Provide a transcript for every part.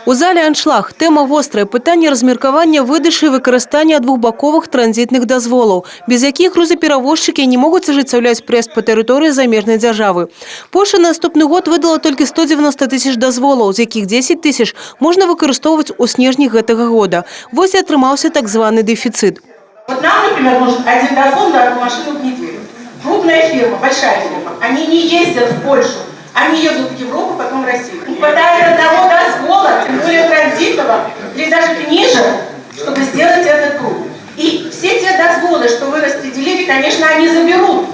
У залі «Аншлаг» тема вострая – питання розміркування видачі і використання двохбакових транзитних дозволів, без яких грузоперевозчики не можуть осуществлять проезд по території заміжної держави. Польща на наступний год видала тільки 190 тисяч дозволів, з яких 10 тисяч можна використовувати у снежні цього року. Ось і отримався так званий дефіцит. Вот нам, например, нужен один дозвол на одну машину в неделю. Крупная фирма, большая фирма, они не ездят в Польшу, они едут в Европу, потом в Россию. Не хватает одного дозвола, тем более транзитного, или даже ниже, чтобы сделать этот круг. И все те дозволы, что вы распределили, конечно, они заберут.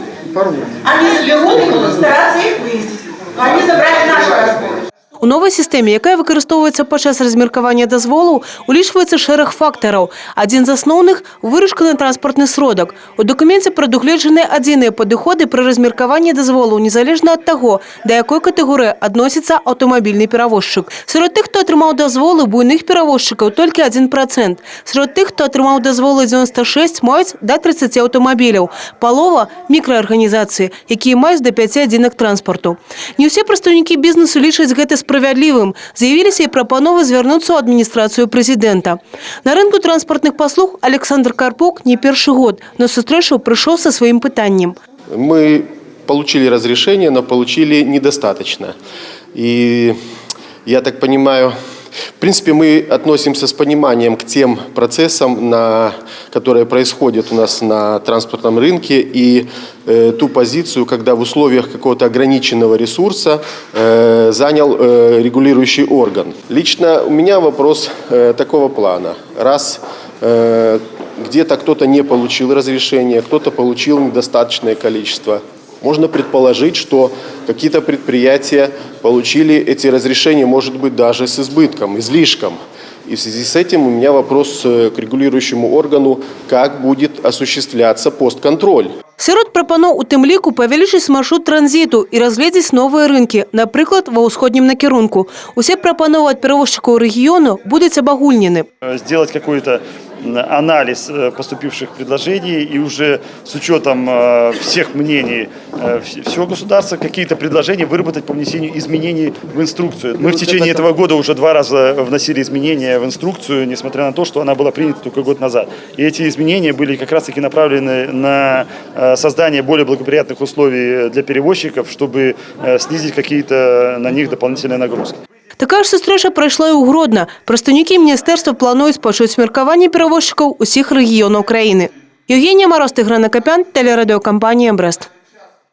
Они заберут и будут стараться их выездить. Но они забрали наши дозволы. У новій системі, яка використовується під час розміркування дозволу, улічується шераг факторів. Один з основних – виручка на транспортний сродок. У документі предугледжені одинні підходи при розміркуванні дозволу, незалежно від того, до якої категорії відноситься автомобільний перевозчик. Серед тих, хто отримав дозволи буйних перевозчиків, тільки 1%. Серед тих, хто отримав дозволи 96, мають до 30 автомобілів. Полова – мікроорганізації, які мають до 5 одиниць транспорту. Не всі представники бізнесу лічать це справедливым. Заявились и пропановы звернуться в администрацию президента. На рынку транспортных послуг Александр Карпук не первый год, но с встречу пришел со своим питанием. Мы получили разрешение, но получили недостаточно. И я так понимаю, в принципе, мы относимся с пониманием к тем процессам, которые происходят у нас на транспортном рынке, и ту позицию, когда в условиях какого-то ограниченного ресурса занял регулирующий орган. Лично у меня вопрос такого плана. Раз где-то кто-то не получил разрешение, кто-то получил недостаточное количество, можно предположить, что какие-то предприятия получили эти разрешения, может быть, даже с избытком, излишком. И в связи с этим у меня вопрос к регулирующему органу, как будет осуществляться постконтроль. Серед пропонов у тим ліку павелічить маршрут транзиту і розглядіть нові ринки, наприклад, в усходнім накерунку. Усі пропонови від перевозчиків регіону будуть обагульнені. Сделать какой-то анализ поступивших предложений и уже с учетом всех мнений всего государства какие-то предложения выработать по внесению изменений в инструкцию. Мы в течение этого года уже 2 раза вносили изменения в инструкцию, несмотря на то, что она была принята только год назад. И эти изменения были как раз-таки направлены на создание более благоприятных условий для перевозчиков, чтобы снизить какие-то на них дополнительные нагрузки. Така ж зустріча пройшла і у Гродно. Представники міністерства планують почати сміркування перевозчиків усіх регіонів країни. Євгенія Мороз, Тигран Акопян, телерадіокомпанія «Брест».